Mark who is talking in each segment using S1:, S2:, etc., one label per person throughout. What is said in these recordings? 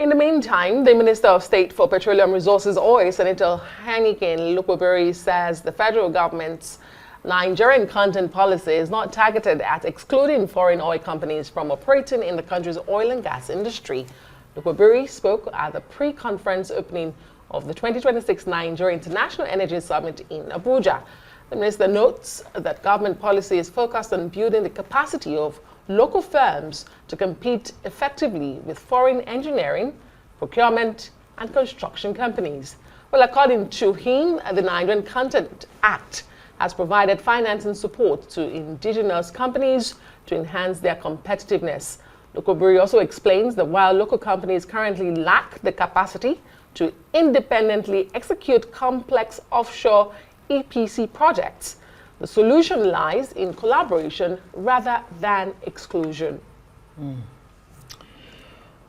S1: In the meantime, the Minister of State for Petroleum Resources Oil, Senator Heineken Lukobiri, says the federal government's Nigerian content policy is not targeted at excluding foreign oil companies from operating in the country's oil and gas industry. Lukobiri spoke at the pre-conference opening of the 2026 Nigeria International Energy Summit in Abuja. The minister notes that government policy is focused on building the capacity of local firms to compete effectively with foreign engineering, procurement, and construction companies. Well, according to him, the Nigerian Content Act has provided financing support to indigenous companies to enhance their competitiveness. Lukobiri also explains that while local companies currently lack the capacity to independently execute complex offshore EPC projects, the solution lies in collaboration rather than exclusion.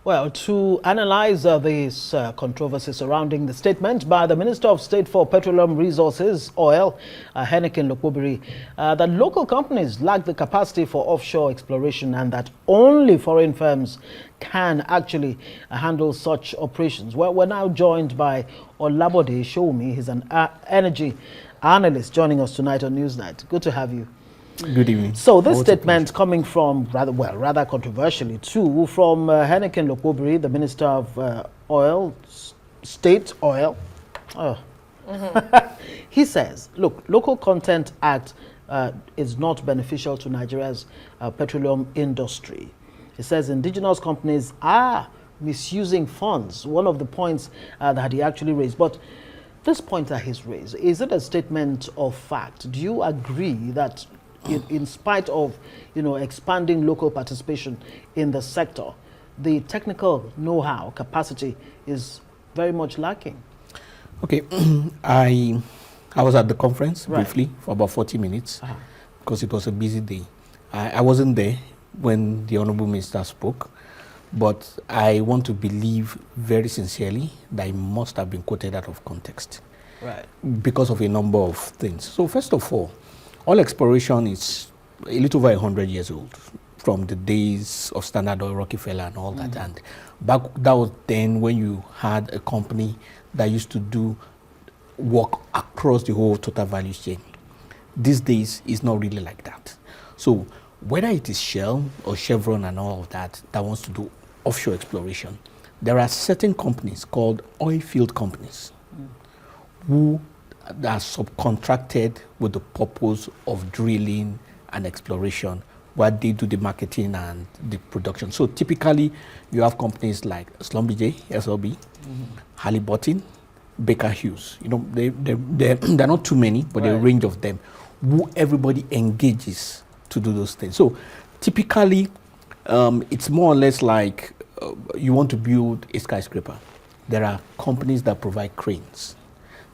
S2: Well, to analyze this controversy surrounding the statement by the Minister of State for Petroleum Resources, Oil, Heineken Lukobiri, that local companies lack the capacity for offshore exploration and that only foreign firms can actually handle such operations. Well, we're now joined by Olabode Sowunmi. He's an energy analyst joining us tonight on Newsnight. Good to have you.
S3: Good evening.
S2: So this statement coming from rather controversially too, from Heineken Lukobiri, the Minister of Oil, State Oil. He says, look, Local Content Act is not beneficial to Nigeria's petroleum industry. He says indigenous companies are misusing funds. One of the points that he actually raised. But this point that he's raised, is it a statement of fact? Do you agree that in spite of, expanding local participation in the sector, the technical know-how capacity is very much lacking?
S3: Okay, I was at the conference briefly for about 40 minutes because it was a busy day. I wasn't there when the Honorable Minister spoke, but I want to believe very sincerely that it must have been quoted out of context.
S2: Right.
S3: Because of a number of things. So first of all, oil exploration is a little over 100 years old, from the days of Standard Oil, Rockefeller and all that. And that was then when you had a company that used to do work across the whole total value chain. These days, it's not really like that. So whether it is Shell or Chevron and all of that wants to do offshore exploration, there are certain companies called oil field companies who are subcontracted with the purpose of drilling and exploration, where they do the marketing and the production. So typically, you have companies like Schlumberger, SLB, Halliburton, Baker Hughes. They're not too many, but a range of them, who everybody engages to do those things. So typically, it's more or less like you want to build a skyscraper. There are companies that provide cranes.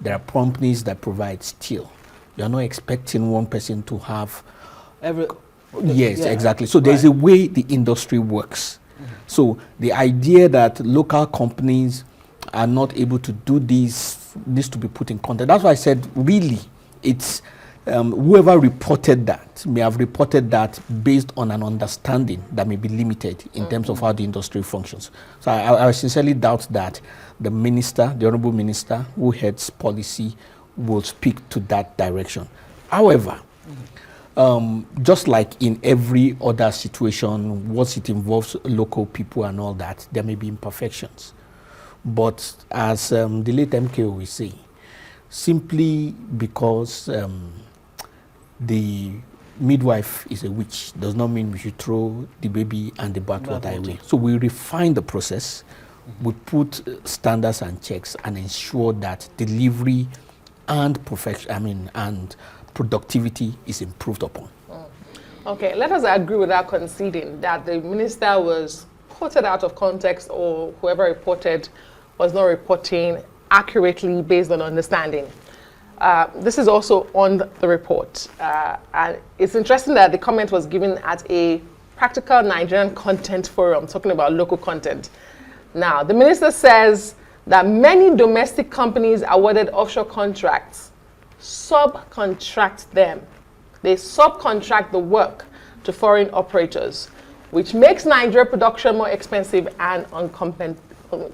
S3: There are companies that provide steel. You're not expecting one person to have Yes, exactly. So there's a way the industry works. So the idea that local companies are not able to do this needs to be put in context. That's why I said, really, it's whoever reported that may have reported that based on an understanding that may be limited in terms of how the industry functions. So I sincerely doubt that the minister, the honorable minister who heads policy, will speak to that direction. However, just like in every other situation, once it involves local people and all that, there may be imperfections. But as the late MKO will say, simply because the midwife is a witch does not mean we should throw the baby and the bathwater away. So we refine the process, we put standards and checks and ensure that delivery and productivity is improved upon.
S1: Okay, let us agree without conceding that the minister was quoted out of context, or whoever reported was not reporting accurately based on understanding. This is also on the report. And it's interesting that the comment was given at a practical Nigerian content forum talking about local content. Now, the minister says that many domestic companies awarded offshore contracts subcontract them. They subcontract the work to foreign operators, which makes Nigeria production more expensive and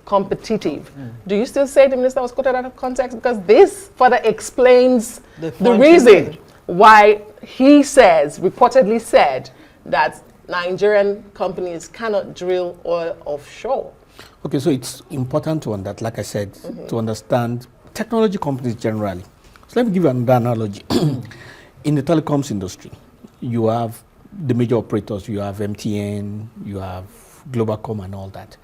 S1: competitive. Do you still say the minister was quoted out of context? Because this further explains the reason why he says, reportedly said, that Nigerian companies cannot drill oil offshore.
S3: Okay, so it's important to understand, like I said, to understand technology companies generally. So let me give you another analogy. In the telecoms industry, you have the major operators, you have MTN, you have Globalcom and all that.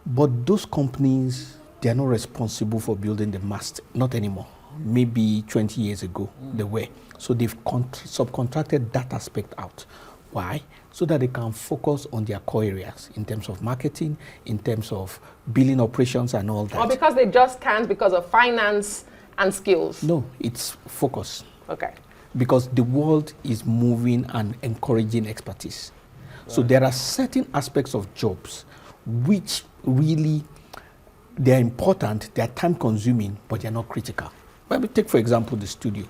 S3: But those companies, they are not responsible for building the mast, not anymore. Maybe 20 years ago, they were. So they've subcontracted that aspect out. Why? So that they can focus on their core areas in terms of marketing, in terms of billing operations and all that.
S1: Or because they just can't because of finance and skills?
S3: No, it's focus.
S1: Okay.
S3: Because the world is moving and encouraging expertise. Right. So there are certain aspects of jobs which really, they're important, they're time consuming, but they're not critical. Let me take, for example, the studio.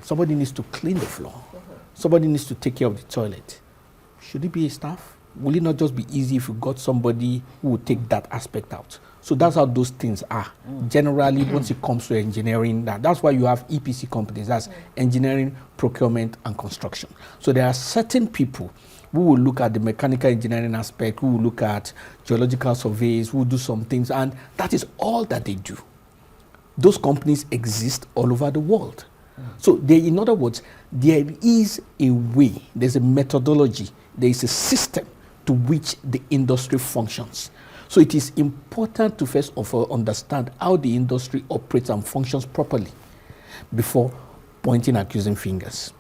S3: Somebody needs to clean the floor. Somebody needs to take care of the toilet. Should it be a staff? Will it not just be easy if you got somebody who would take that aspect out? So that's how those things are. Generally, once it comes to engineering, that's why you have EPC companies. That's engineering, procurement, and construction. So there are certain people who will look at the mechanical engineering aspect, who will look at geological surveys, who will do some things, and that is all that they do. Those companies exist all over the world. So in other words, there is a way, there's a methodology, there is a system to which the industry functions. So it is important to first of all understand how the industry operates and functions properly before pointing accusing fingers.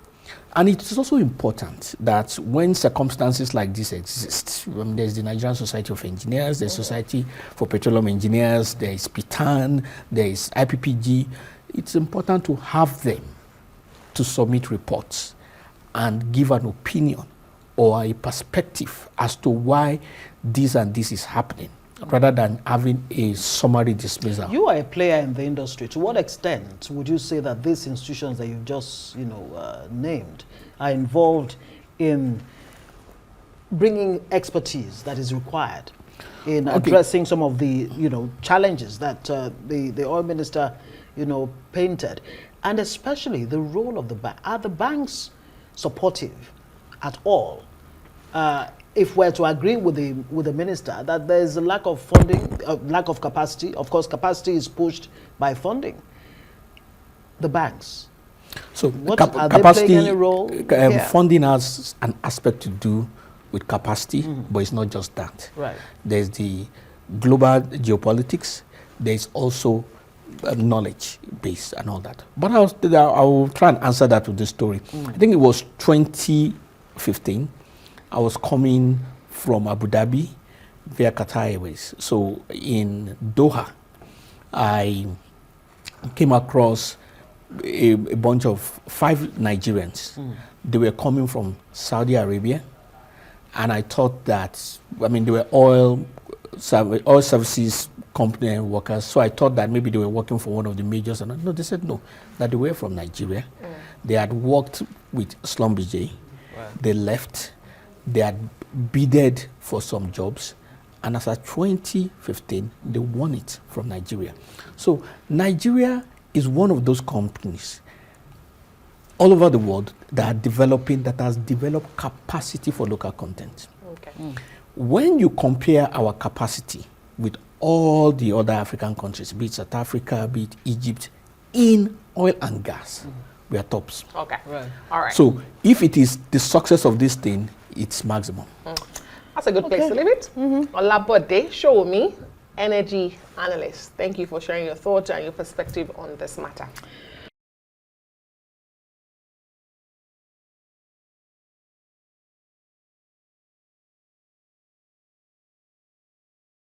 S3: And it is also important that when circumstances like this exist, there's the Nigerian Society of Engineers, there's Society for Petroleum Engineers, there is PITAN, there is IPPG, it's important to have them to submit reports and give an opinion or a perspective as to why this and this is happening, rather than having a summary dismissal.
S2: You are a player in the industry. To what extent would you say that these institutions that you've just named are involved in bringing expertise that is required in addressing some of the challenges that the oil minister painted, and especially the role of the bank? Are the banks supportive at all? If we're to agree with the minister that there's a lack of funding, lack of capacity, of course, capacity is pushed by funding. The banks.
S3: So
S2: are they playing any role?
S3: Funding has an aspect to do with capacity, but it's not just that. Right. There's the global geopolitics. There's also knowledge base and all that. But I will try and answer that with this story. I think it was 2015. I was coming from Abu Dhabi via Qatar Airways. So in Doha, I came across a bunch of 5 Nigerians. They were coming from Saudi Arabia, and I thought that, they were oil services company workers, so I thought that maybe they were working for one of the majors. And no, they said no, that they were from Nigeria. They had worked with Schlumberger. They left. They had bidded for some jobs, and as of 2015, they won it from Nigeria. So Nigeria is one of those companies all over the world that has developed capacity for local content. Okay. When you compare our capacity with all the other African countries, be it South Africa, be it Egypt, in oil and gas, we are tops.
S1: Okay. Right. All right.
S3: So if it is the success of this thing, it's maximum.
S1: That's a good place to leave it. Olabode Sowunmi, energy analyst. Thank you for sharing your thoughts and your perspective on this matter.